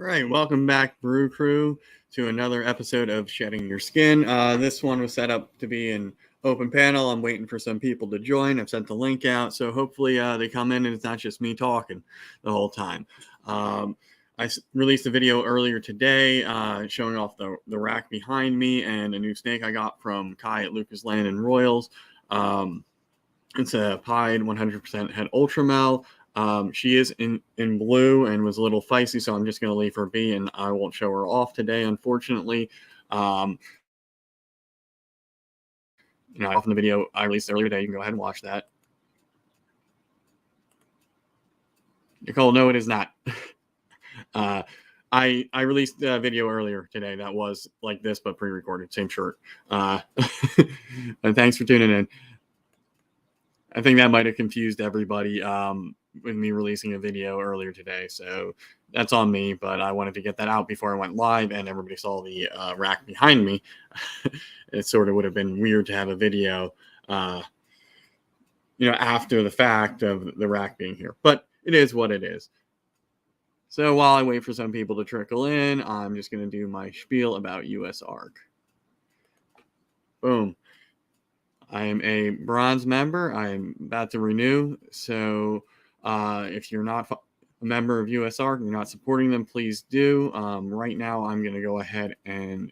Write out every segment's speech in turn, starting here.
right, welcome back, Brew Crew, to another episode of Shedding Your Skin. This one was set up to be an open panel. I'm waiting for some people to join. I've sent the link out, so hopefully they come in and it's not just me talking the whole time. I released a video earlier today showing off the rack behind me and a new snake I got from Kai at Lucas Land and Royals. It's a pied 100% head Ultramel. She is in blue and was a little feisty, so I'm just going to leave her be, and I won't show her off today, unfortunately. Off in the video I released earlier today. You can go ahead and watch that. Nicole, no, it is not. I released a video earlier today that was like this, but pre-recorded, same shirt. And thanks for tuning in. I think that might have confused everybody with me releasing a video earlier today. So that's on me, but I wanted to get that out before I went live and everybody saw the rack behind me. It sort of would have been weird to have a video, after the fact of the rack being here, but it is what it is. So while I wait for some people to trickle in, I'm just going to do my spiel about US Arc. Boom. I am a bronze member. I'm about to renew. So if you're not a member of US Arc and you're not supporting them, please do. Right now, I'm going to go ahead and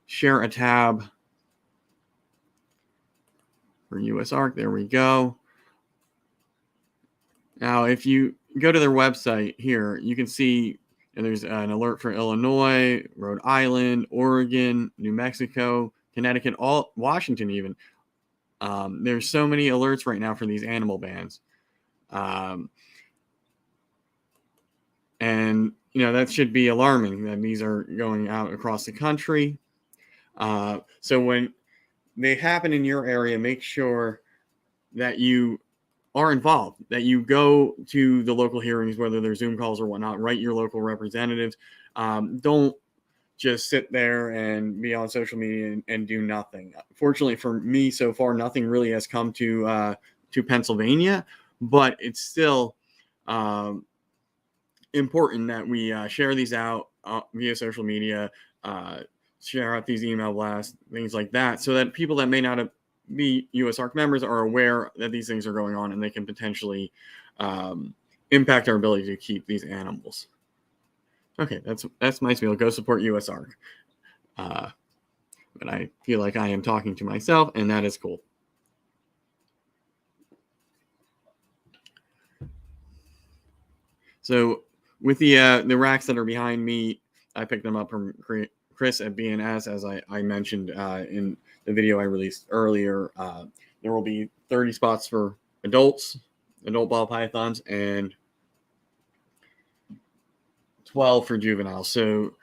share a tab for US Arc. There we go. Now, if you go to their website here, you can see there's an alert for Illinois, Rhode Island, Oregon, New Mexico, Connecticut, Washington even. There's so many alerts right now for these animal bans. And, that should be alarming that these are going out across the country. So when they happen in your area, make sure that you are involved, that you go to the local hearings, whether they're Zoom calls or whatnot, write your local representatives. Don't just sit there and be on social media and do nothing. Fortunately for me, so far, nothing really has come to Pennsylvania, but it's still important that we share these out via social media, share out these email blasts, things like that, so that people that may not be US Arc members are aware that these things are going on and they can potentially impact our ability to keep these animals. Okay, that's my spiel. Go support US Arc. But I feel like I am talking to myself, and that is cool. So with the racks that are behind me, I picked them up from Chris at BNS, as I mentioned in the video I released earlier. There will be 30 spots for adult ball pythons, and 12 for juveniles. So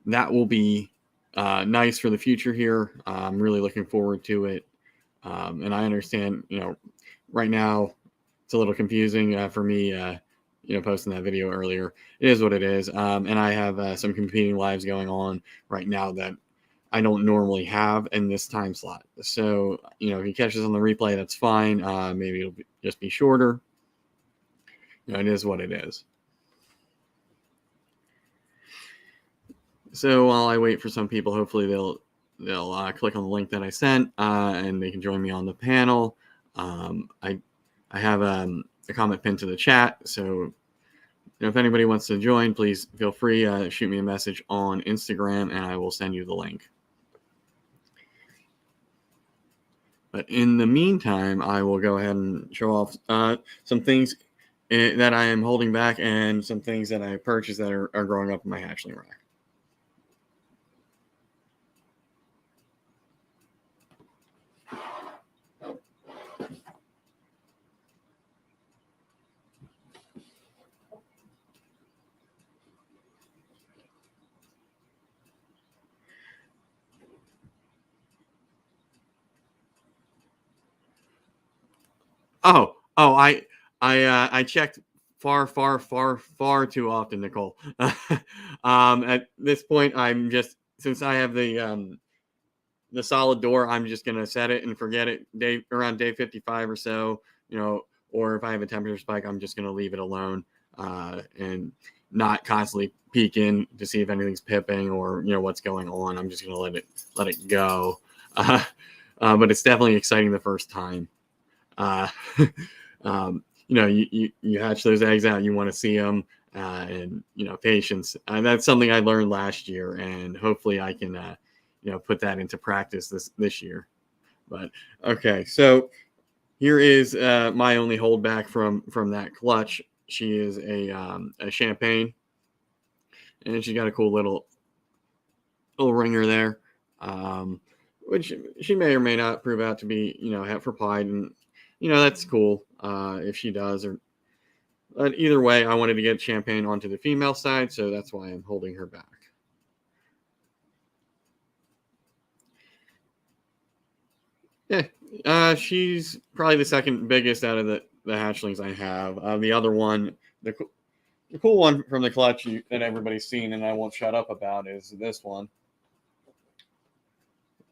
that will be nice for the future here. I'm really looking forward to it. And I understand, right now it's a little confusing for me, posting that video earlier. It is what it is. And I have some competing lives going on right now that I don't normally have in this time slot. So, if you catch this on the replay, that's fine. Maybe it'll just be shorter. It is what it is. So while I wait for some people, hopefully they'll click on the link that I sent and they can join me on the panel. I have a comment pinned to the chat, so if anybody wants to join, please feel free. Shoot me a message on Instagram, and I will send you the link. But in the meantime, I will go ahead and show off some things that I am holding back and some things that I purchased that are growing up in my hatchling rack. I checked far too often, Nicole. At this point, I'm just, since I have the solid door, I'm just gonna set it and forget it around day 55 or so, or if I have a temperature spike, I'm just gonna leave it alone. and not constantly peek in to see if anything's pipping or what's going on. I'm just gonna let it go. But it's definitely exciting the first time. Uh, you hatch those eggs out, you want to see them, and patience. That's something I learned last year, and hopefully I can put that into practice this year. But okay, so here is my only holdback from that clutch. She is a champagne, and she's got a cool little ringer there, which she may or may not prove out to be heifer pied, and that's cool if she does. But either way, I wanted to get champagne onto the female side, so that's why I'm holding her back. Yeah, she's probably the second biggest out of the hatchlings I have. The other one, the cool one from the clutch that everybody's seen, and I won't shut up about, is this one.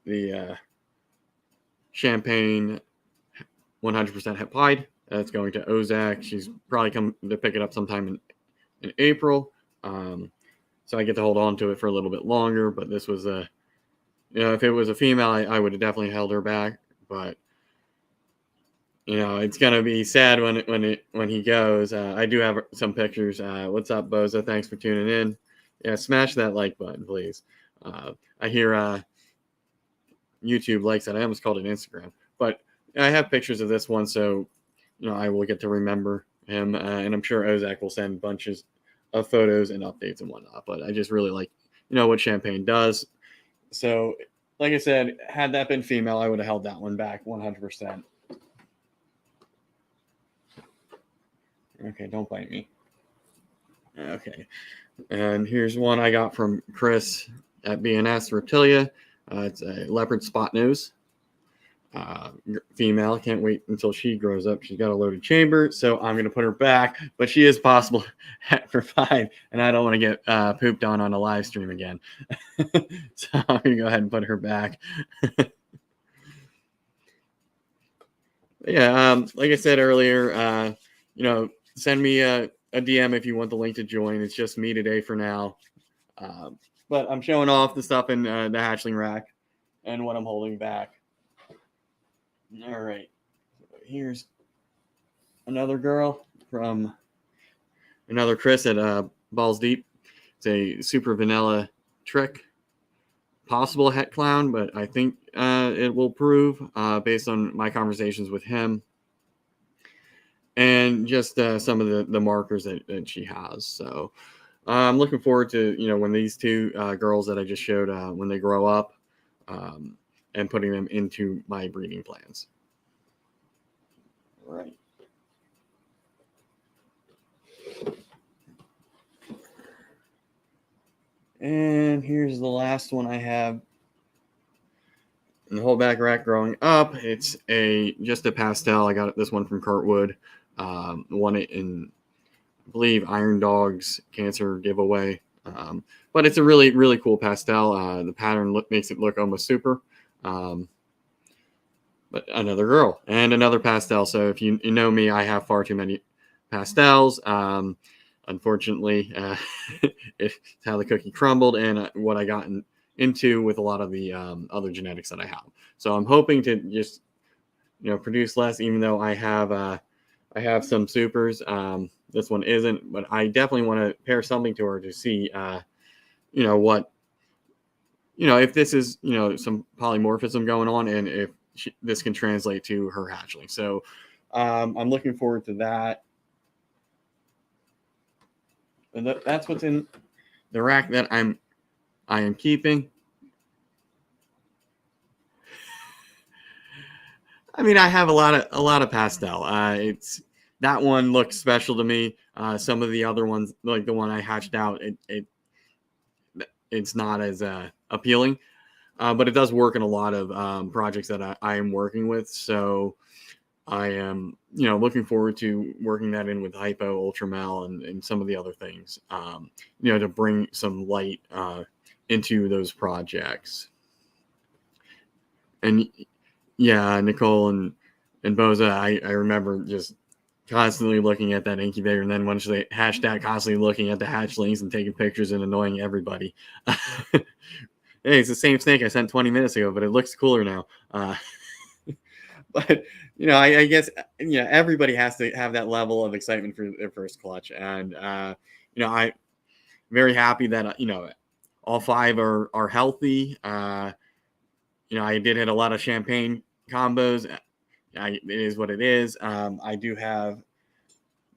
The champagne 100% het pied. That's going to Ozak. She's probably come to pick it up sometime in April. So I get to hold on to it for a little bit longer. But this was if it was a female, I would have definitely held her back. But it's gonna be sad when he goes. I do have some pictures. What's up, Boza? Thanks for tuning in. Yeah, smash that like button, please. I hear YouTube likes that. I almost called it Instagram, but I have pictures of this one, so I will get to remember him, and I'm sure Ozak will send bunches of photos and updates and whatnot. But I just really like what champagne does. So, like I said, had that been female, I would have held that one back 100%. Okay, don't bite me. Okay, and here's one I got from Chris at BNS Reptilia. It's a leopard spot nose. Female. Can't wait until she grows up. She's got a loaded chamber, so I'm going to put her back, but she is possible for 5, and I don't want to get pooped on a live stream again. So I'm going to go ahead and put her back. Yeah, like I said earlier, send me a DM if you want the link to join. It's just me today for now. But I'm showing off the stuff in the hatchling rack and what I'm holding back. All right. Here's another girl from another Chris at Balls Deep. It's a super vanilla trick. Possible het clown, but I think it will prove based on my conversations with him. And just some of the markers that she has. So I'm looking forward to, when these two girls that I just showed, when they grow up, and putting them into my breeding plans. All right. And here's the last one I have in the whole back rack growing up. It's just a pastel. I got this one from Kurtwood. Won it in, I believe, Iron Dog's cancer giveaway. But it's a really, really cool pastel. The pattern makes it look almost super. But another girl and another pastel. So if you know me, I have far too many pastels. Unfortunately, it's how the cookie crumbled and what I got into with a lot of the other genetics that I have. So I'm hoping to just produce less, even though I have some supers. This one isn't, but I definitely want to pair something to her to see what if this is some polymorphism going on, and if this can translate to her hatchling. So I'm looking forward to that. And that's what's in the rack that I am keeping. I mean, I have a lot of pastel. It's that one looks special to me. Some of the other ones, like the one I hatched out, it's not as appealing, but it does work in a lot of projects that I am working with. So I am, looking forward to working that in with Hypo, Ultramel, and some of the other things, to bring some light into those projects. And yeah, Nicole and Boza, I remember just constantly looking at that incubator, and then once they hatch that, constantly looking at the hatchlings and taking pictures and annoying everybody. Hey, it's the same snake I sent 20 minutes ago, but it looks cooler now. But I guess everybody has to have that level of excitement for their first clutch, and I'm very happy that all 5 are healthy. I did hit a lot of champagne combos. It is what it is. I do have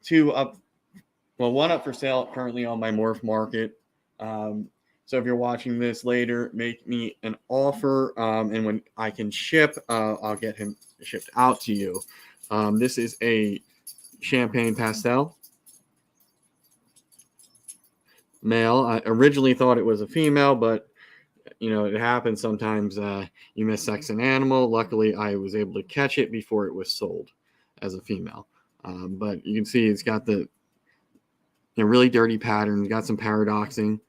2 up, well, 1 up for sale currently on my Morph Market. So if you're watching this later, make me an offer, and when I can ship, I'll get him shipped out to you. This is a champagne pastel male. I originally thought it was a female, but it happens sometimes. You missex an animal. Luckily, I was able to catch it before it was sold as a female. But you can see it's got the really dirty pattern. Got some paradoxing.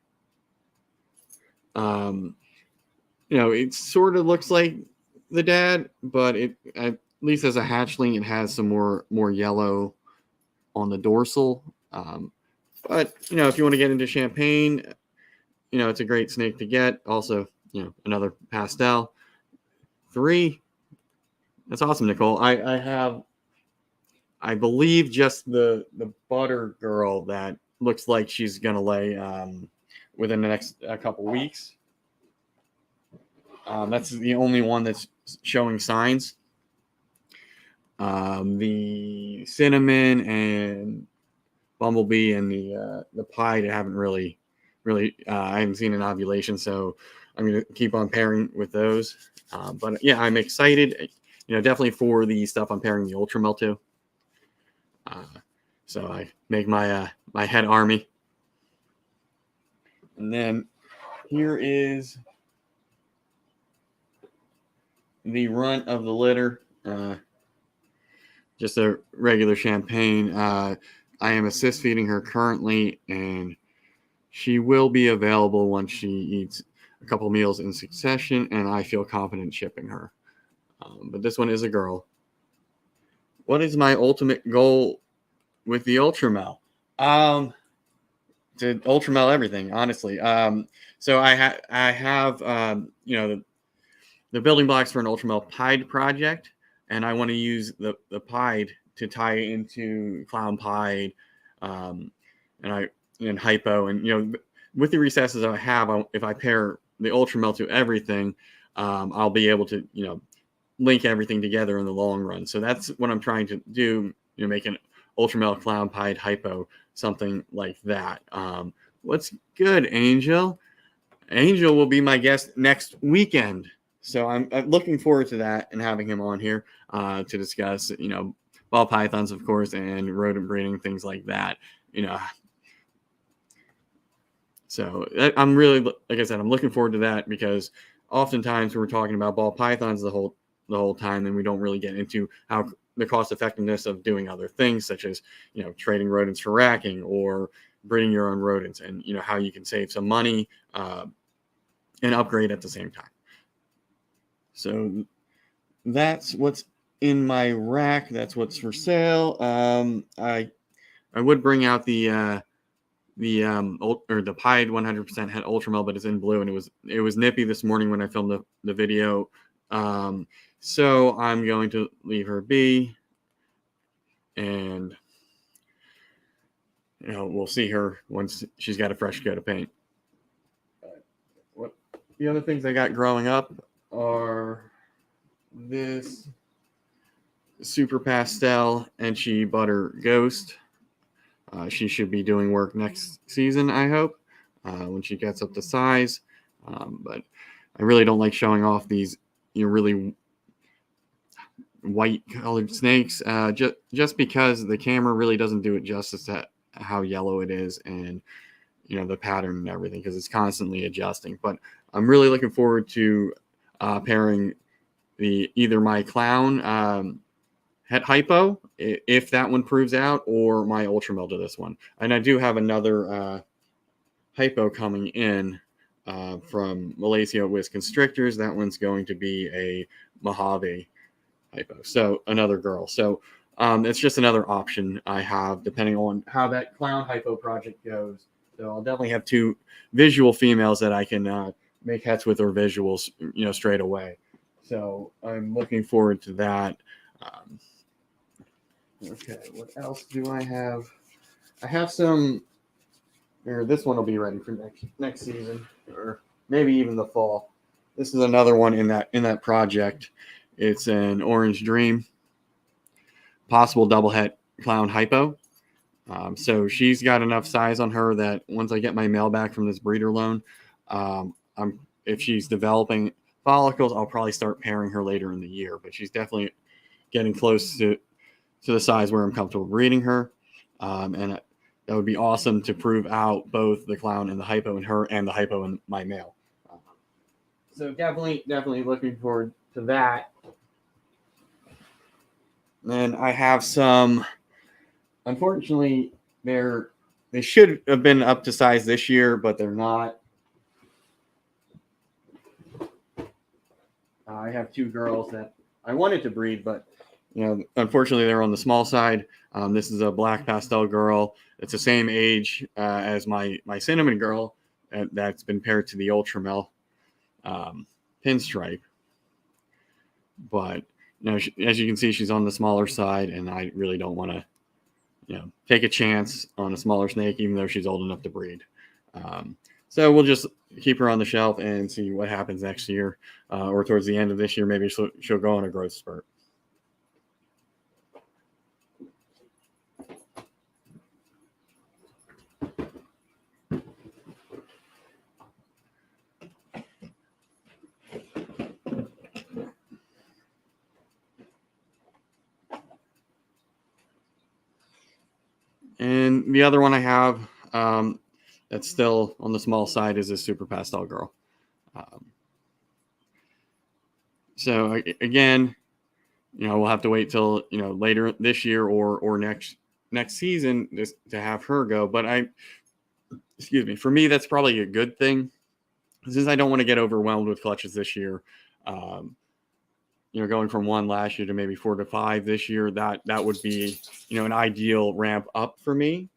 It sort of looks like the dad, but it, at least as a hatchling, it has some more yellow on the dorsal. But if you want to get into champagne, it's a great snake to get. Also, another pastel. 3. That's awesome, Nicole. I have, I believe, just the butter girl that looks like she's gonna lay within the next couple weeks. That's the only one that's showing signs. The cinnamon and bumblebee and the pied, I haven't really I haven't seen an ovulation, so I'm gonna keep on pairing with those. But yeah, I'm excited. Definitely for the stuff I'm pairing the Ultramel to. So I make my my head army, and then here is the runt of the litter. Just a regular champagne. I am assist feeding her currently, and she will be available once she eats a couple meals in succession, and I feel confident shipping her. But this one is a girl. What is my ultimate goal with the Ultramel? To Ultramel everything, honestly. So I have the building blocks for an Ultramel Pied project, and I want to use the Pied to tie into Clown Pied, and Hypo, and with the recesses I have, if I pair the Ultramel to everything, I'll be able to link everything together in the long run. So that's what I'm trying to do. Make an Ultramel Clown Pied Hypo, something like that. What's good, Angel? Angel will be my guest next weekend. So I'm looking forward to that and having him on here to discuss, ball pythons, of course, and rodent breeding, things like that. So I'm really, like I said, I'm looking forward to that, because oftentimes we're talking about ball pythons the whole time, and we don't really get into how the cost effectiveness of doing other things, such as trading rodents for racking or breeding your own rodents, and how you can save some money and upgrade at the same time. So that's what's in my rack. That's what's for sale. I would bring out the Pied 100% had Ultramel, but it's in blue, and it was nippy this morning when I filmed the video. So I'm going to leave her be, and we'll see her once she's got a fresh coat of paint. What the other things I got growing up are this Super Pastel Enchi Butter Ghost. She should be doing work next season, I hope, when she gets up to size. But I really don't like showing off these really white colored snakes, just because the camera really doesn't do it justice to how yellow it is, and the pattern and everything, because it's constantly adjusting. But I'm really looking forward to pairing either my clown Het Hypo, if that one proves out, or my Ultramel to this one. And I do have another Hypo coming in from Malaysia with Constrictors. That one's going to be a Mojave Hypo, so another girl. So it's just another option I have depending on how that clown hypo project goes. So I'll definitely have 2 visual females that I can make hets with, or visuals, straight away. So I'm looking forward to that. Okay, what else do I have? I have some. Or this one will be ready for next season, or maybe even the fall. This is another one in that project. It's an Orange Dream, possible double het clown hypo. So she's got enough size on her that once I get my mail back from this breeder loan, if she's developing follicles, I'll probably start pairing her later in the year. But she's definitely getting close to the size where I'm comfortable breeding her, and that would be awesome to prove out both the clown and the hypo in her, and the hypo in my male. So definitely looking forward to that. And I have some. Unfortunately, they should have been up to size this year, but they're not. I have 2 girls that I wanted to breed, but unfortunately, they're on the small side. This is a black pastel girl. It's the same age as my cinnamon girl that's been paired to the ultramel pinstripe. But as you can see, she's on the smaller side, and I really don't want to take a chance on a smaller snake, even though she's old enough to breed. So we'll just keep her on the shelf and see what happens next year, or towards the end of this year. Maybe she'll go on a growth spurt. And the other one I have that's still on the small side is a super pastel girl. So again, we'll have to wait till later this year or next season to have her go. But for me, that's probably a good thing, since I don't want to get overwhelmed with clutches this year. Going from 1 last year to maybe 4 to 5 this year, that would be an ideal ramp up for me,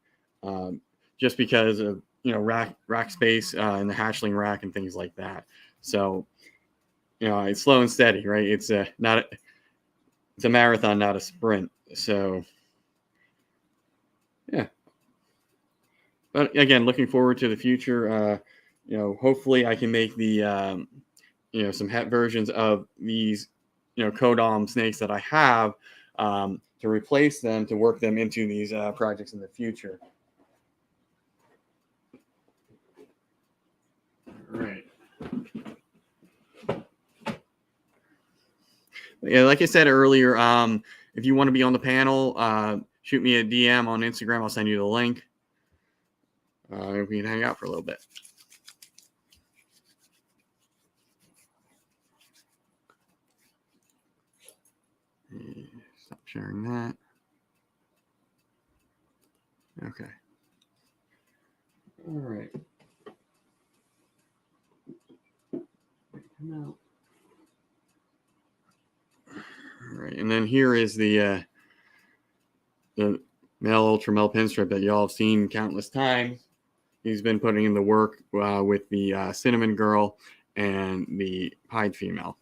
just because of rack space and the hatchling rack and things like that. So it's slow and steady, right? It's a marathon, not a sprint. So yeah, but again, looking forward to the future. Hopefully I can make the some het versions of these codom snakes that I have, to replace them, to work them into these projects in the future. All right. Yeah, like I said earlier, if you want to be on the panel, shoot me a DM on Instagram. I'll send you the link. We can hang out for a little bit. Stop sharing that. Okay. All right. Come out. All right, and then here is the male ultramel pinstripe that y'all have seen countless times. He's been putting in the work with the cinnamon girl and the pied female.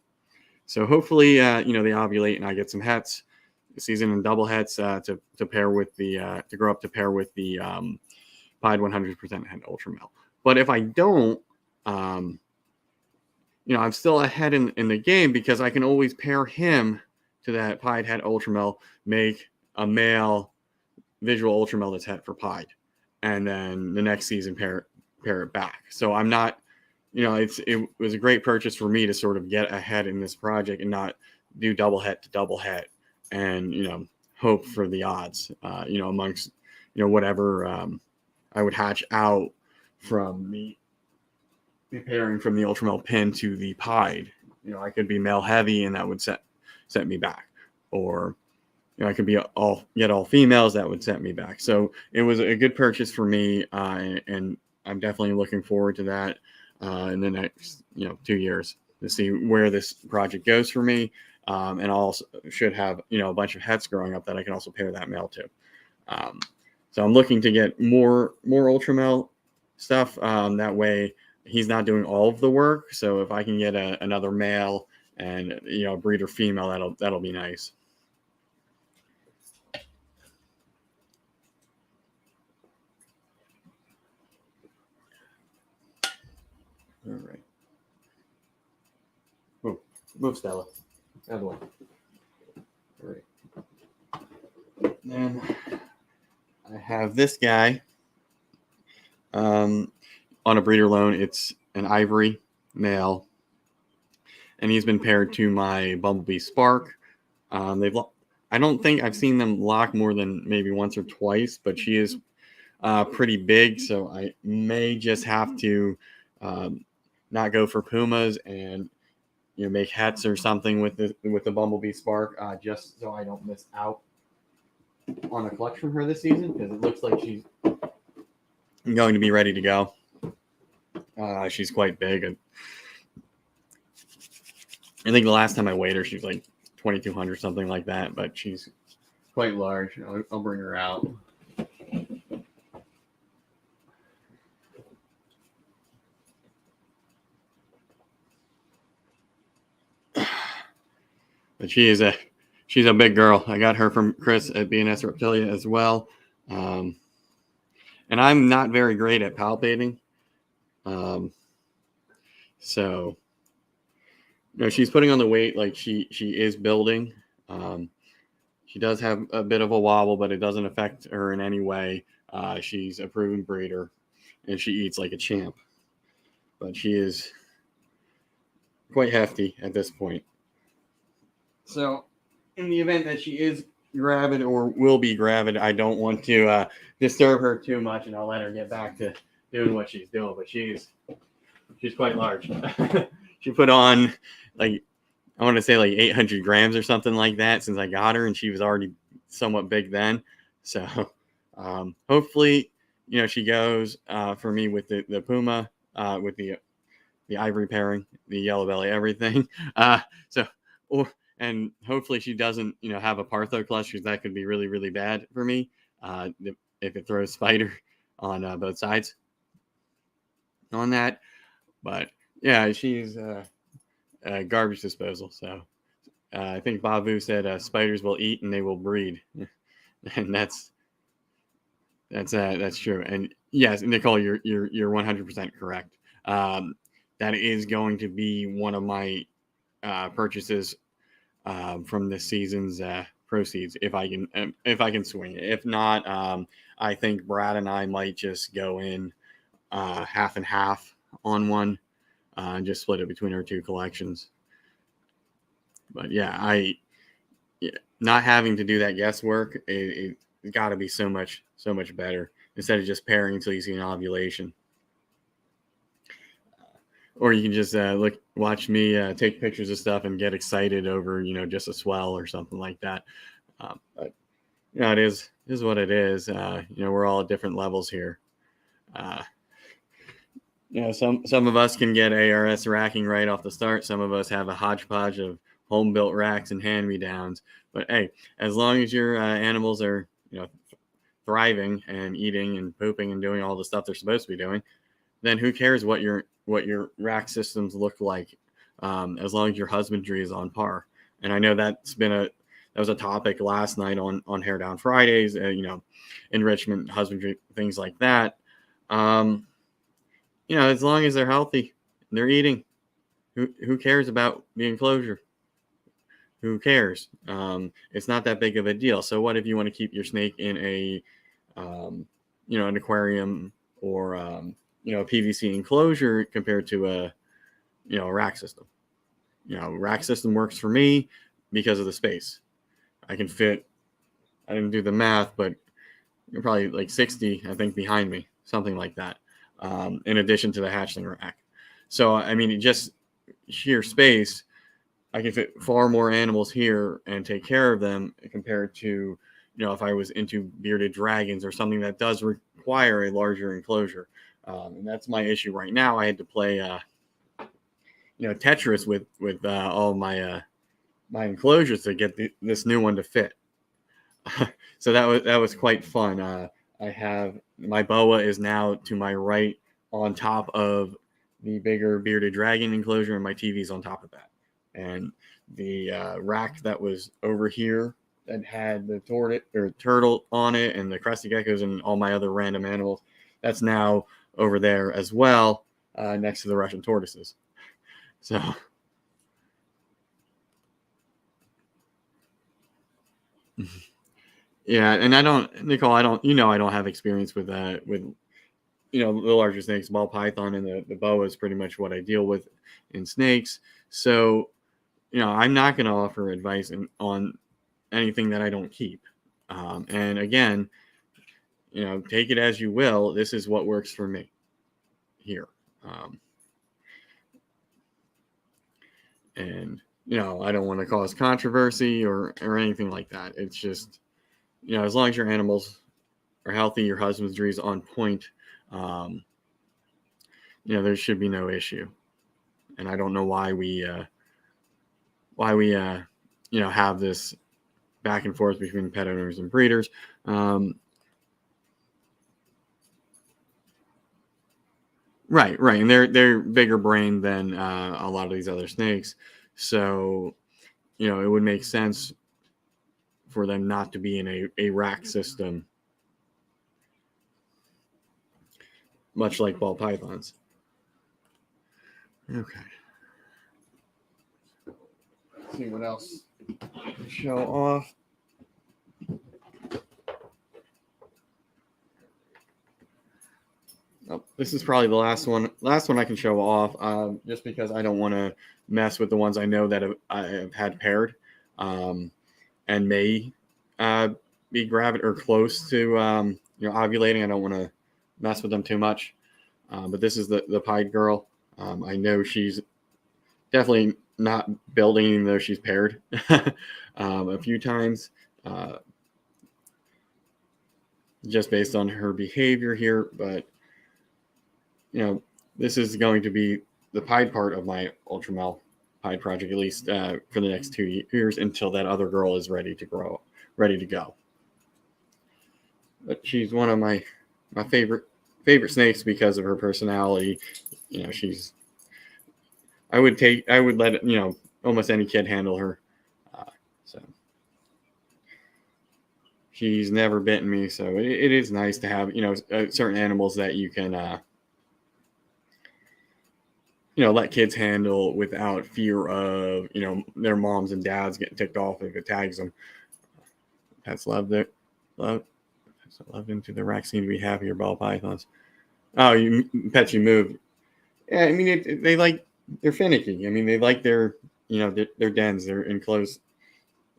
So hopefully, they ovulate and I get some hets, season and double hets to pair with the to grow up to pair with the pied 100% het ultramel. But if I don't, I'm still ahead in the game, because I can always pair him to that pied het ultramel, make a male visual ultramel that's het for pied, and then the next season pair it back. So I'm not, it was a great purchase for me to sort of get ahead in this project and not do double het to double het and hope for the odds, amongst whatever I would hatch out from the pairing from the ultramel pin to the pied. I could be male heavy and that would set me back, or I could be all females, that would set me back. So it was a good purchase for me, and I'm definitely looking forward to that in the next 2 years to see where this project goes for me. and also should have a bunch of hets growing up that I can also pair that male to. So I'm looking to get more ultra male stuff. That way he's not doing all of the work. So if I can get another male and a breeder female, that'll be nice. All right. Move Stella. Other way. All right. Then I have this guy on a breeder loan. It's an ivory male, and he's been paired to my Bumblebee Spark. I don't think I've seen them lock more than maybe once or twice, but she is pretty big, so I may just have to not go for pumas and make hets or something with the Bumblebee Spark, just so I don't miss out on a clutch from her this season, because it looks like she's going to be ready to go. She's quite big. I think the last time I weighed her, she was like 2,200, something like that, but she's quite large. I'll bring her out. But she's a big girl. I got her from Chris at BNS Reptilia as well. And I'm not very great at palpating. So she's putting on the weight like she is building. She does have a bit of a wobble, but it doesn't affect her in any way. She's a proven breeder, and she eats like a champ. But she is quite hefty at this point. So in the event that she is gravid or will be gravid, I don't want to disturb her too much, and I'll let her get back to doing what she's doing. But she's quite large. She put on I want to say 800 grams or something like that since I got her, and she was already somewhat big then. So hopefully, she goes for me with the puma, with the ivory pairing, the yellow belly, everything. And hopefully she doesn't, have a partho clutch, because that could be really, really bad for me if it throws spider on both sides on that. But yeah, she's garbage disposal. So I think Babu said spiders will eat and they will breed, and that's true. And yes, Nicole, you're 100% correct. That is going to be one of my purchases from this season's proceeds, if I can swing it. If not, I think Brad and I might just go in half and half on one, and just split it between our two collections. But yeah, not having to do that guesswork, it's got to be so much better, instead of just pairing until you see an ovulation. Or you can just watch me take pictures of stuff and get excited over, just a swell or something like that. But it is what it is. We're all at different levels here. Some of us can get ARS racking right off the start. Some of us have a hodgepodge of home-built racks and hand-me-downs. But hey, as long as your animals are, thriving and eating and pooping and doing all the stuff they're supposed to be doing, then who cares what your rack systems look like, as long as your husbandry is on par. And I know that was a topic last night on Hair Down Fridays, enrichment, husbandry, things like that. As long as they're healthy, they're eating, who cares about the enclosure? Who cares? It's not that big of a deal. So what if you want to keep your snake in a an aquarium or a PVC enclosure compared to a rack system? Rack system works for me because of the space. I can fit, I didn't do the math, but probably 60, I think, behind me, something like that, in addition to the hatchling rack. So I mean, just sheer space, I can fit far more animals here and take care of them compared to if I was into bearded dragons or something that does require a larger enclosure. And that's my issue right now. I had to play Tetris with all my my enclosures to get this new one to fit. So that was quite fun. I have my boa is now to my right on top of the bigger bearded dragon enclosure, and my TV's on top of that. And the rack that was over here that had the turtle on it and the crested geckos and all my other random animals, that's now over there as well, next to the Russian tortoises. So yeah, and I don't, Nicole, I don't, I don't have experience with the larger snakes. Ball python and the boa is pretty much what I deal with in snakes. So, I'm not going to offer advice on anything that I don't keep. And again, take it as you will. This is what works for me here. And, I don't want to cause controversy or anything like that. It's just, as long as your animals are healthy, your husbandry is on point, there should be no issue. And I don't know why we have this back and forth between pet owners and breeders. Right. And they're bigger brain than a lot of these other snakes. So, it would make sense for them not to be in a rack system, much like ball pythons. Okay. Let's see what else to show off. Oh, this is probably the last one I can show off, just because I don't want to mess with the ones I know that I have had paired, and may be gravid or close to ovulating. I don't want to mess with them too much. But this is the pied girl. I know she's definitely not building, even though she's paired a few times, just based on her behavior here. But this is going to be the pied part of my ultramel pied project, at least for the next 2 years, until that other girl is ready to go. But she's one of my favorite snakes because of her personality. I would let almost any kid handle her. So she's never bitten me, so it is nice to have certain animals that you can let kids handle without fear of their moms and dads getting ticked off if it tags them. Pets love into the rack seem to be happier ball pythons. Oh, pets you move. Yeah, I mean they're finicky. I mean they like their their dens, their enclosed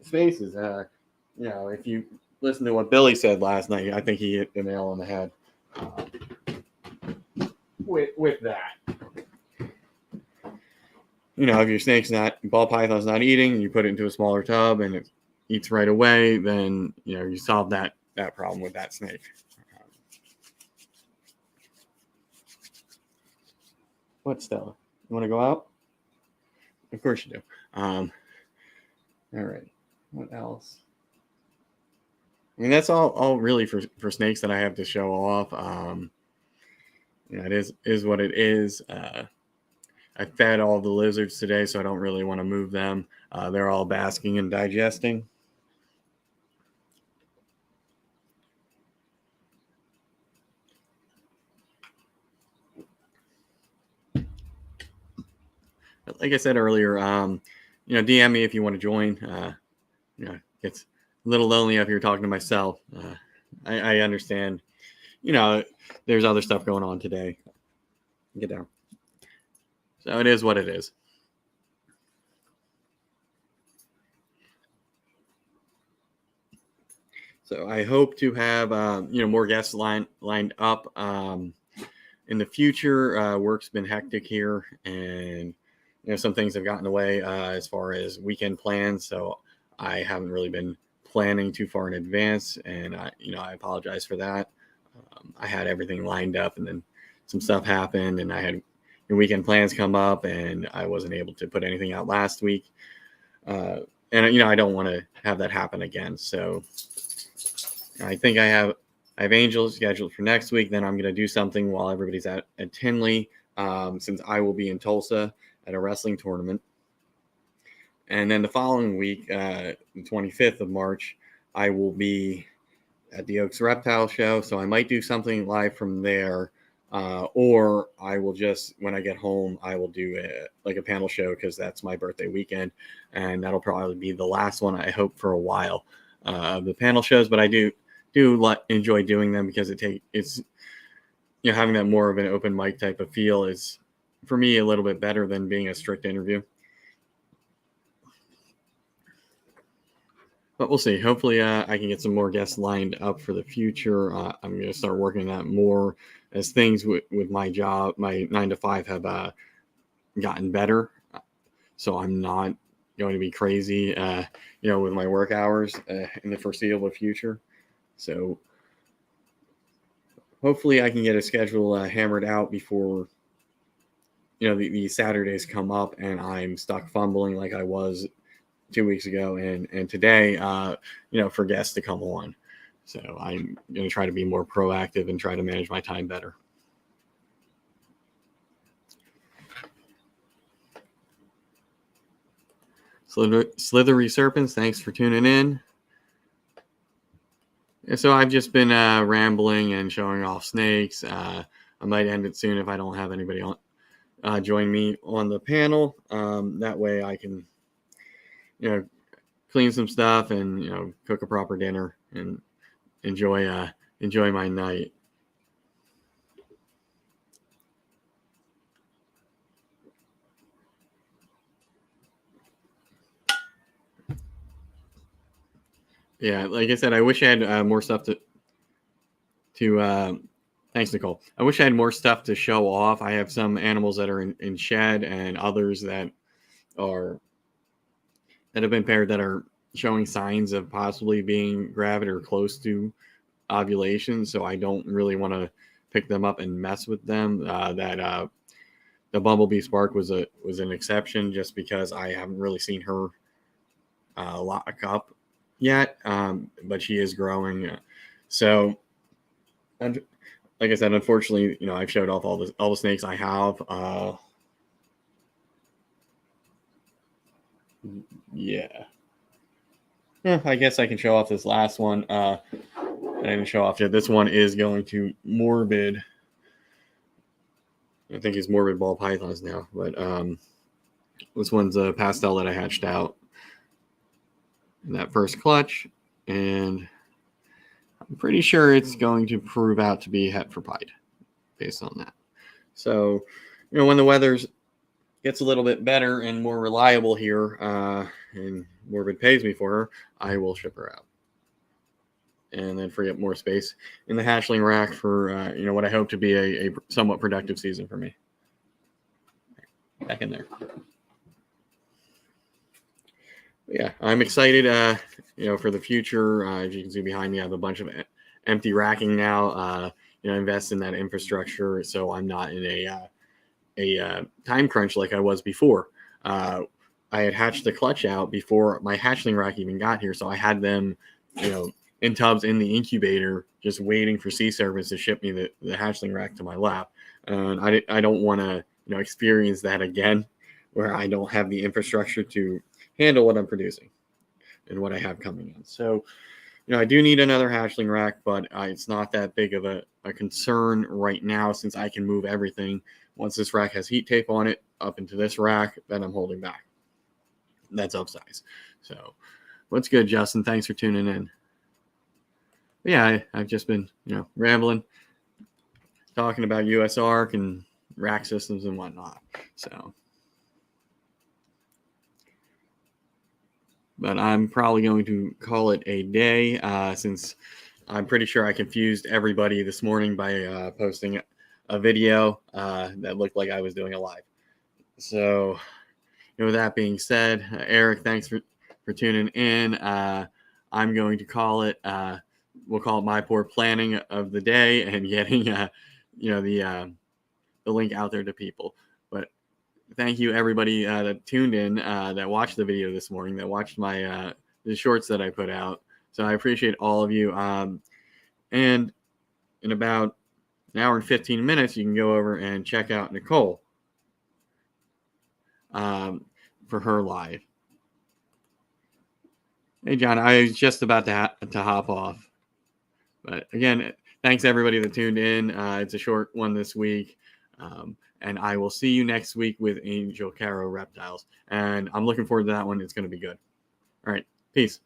spaces. If you listen to what Billy said last night, I think he hit the nail on the head with that. If your snake's ball python's not eating, you put it into a smaller tub and it eats right away, then you solve that problem with that snake. What, Stella? You want to go out? Of course you do. All right. What else? I mean, that's all really for snakes that I have to show off. It is what it is. I fed all the lizards today, so I don't really want to move them. They're all basking and digesting. Like I said earlier, DM me if you want to join. It's a little lonely up here talking to myself. I understand. There's other stuff going on today. Get down. So it is what it is. So I hope to have more guests lined up in the future. Work's been hectic here, and some things have gotten away as far as weekend plans. So I haven't really been planning too far in advance, and I apologize for that. I had everything lined up, and then some stuff happened, and I had weekend plans come up, and I wasn't able to put anything out last week. and I don't want to have that happen again. So I think I have Angels scheduled for next week. Then I'm going to do something while everybody's at Tinley, since I will be in Tulsa at a wrestling tournament. And then the following week, the 25th of March, I will be at the Oaks Reptile Show. So I might do something live from there, or I will just, when I get home, I will do a panel show, because that's my birthday weekend, and that'll probably be the last one, I hope, for a while, of the panel shows. But I do enjoy doing them, because it's having that more of an open mic type of feel is, for me, a little bit better than being a strict interview. But we'll see. Hopefully, I can get some more guests lined up for the future. I'm going to start working that more as things with my job, my 9 to 5, have gotten better. So I'm not going to be crazy, with my work hours in the foreseeable future. So hopefully, I can get a schedule hammered out before the Saturdays come up and I'm stuck fumbling like I was 2 weeks ago and today, for guests to come on. So I'm going to try to be more proactive and try to manage my time better. Slithery Serpents, thanks for tuning in. So I've just been rambling and showing off snakes. I might end it soon if I don't have anybody on join me on the panel. That way I can clean some stuff and cook a proper dinner and enjoy my night. Yeah, like I said, I wish I had more stuff to thanks, Nicole. I wish I had more stuff to show off. I have some animals that are in shed and others that have been paired that are showing signs of possibly being gravid or close to ovulation. So I don't really want to pick them up and mess with them. The Bumblebee Spark was an exception, just because I haven't really seen her lock up yet, but she is growing. So, and like I said, unfortunately, I've showed off all the snakes I have. Yeah, I guess I can show off this last one. I didn't show off yet. This one is going to morbid. I think he's morbid ball pythons now, but this one's a pastel that I hatched out in that first clutch, and I'm pretty sure it's going to prove out to be het for pied based on that. So, when the weather gets a little bit better and more reliable here, and Morbid pays me for her, I will ship her out. And then free up more space in the hatchling rack for, what I hope to be a somewhat productive season for me. Back in there. Yeah, I'm excited, for the future. As you can see behind me, I have a bunch of empty racking now. Invest in that infrastructure so I'm not in a time crunch like I was before. I had hatched the clutch out before my hatchling rack even got here, so I had them, in tubs in the incubator, just waiting for sea servants to ship me the hatchling rack to my lap. And I don't want to experience that again, where I don't have the infrastructure to handle what I'm producing and what I have coming in. So, I do need another hatchling rack, but it's not that big of a concern right now, since I can move everything. Once this rack has heat tape on it up into this rack, then I'm holding back. That's upsize. So, what's good, Justin? Thanks for tuning in. But yeah, I've just been, rambling, talking about USARK and rack systems and whatnot. So, but I'm probably going to call it a day, since I'm pretty sure I confused everybody this morning by posting a video that looked like I was doing a live. So, with that being said, Eric, thanks for tuning in. I'm going to call it, we'll call it my poor planning of the day and getting, the link out there to people. But thank you everybody that tuned in, that watched the video this morning, that watched my the shorts that I put out. So I appreciate all of you. And in about an hour and 15 minutes, you can go over and check out Nicole for her live. Hey, John, I was just about to hop off. But again, thanks everybody that tuned in. It's a short one this week. And I will see you next week with Angel Caro Reptiles. And I'm looking forward to that one. It's going to be good. All right. Peace.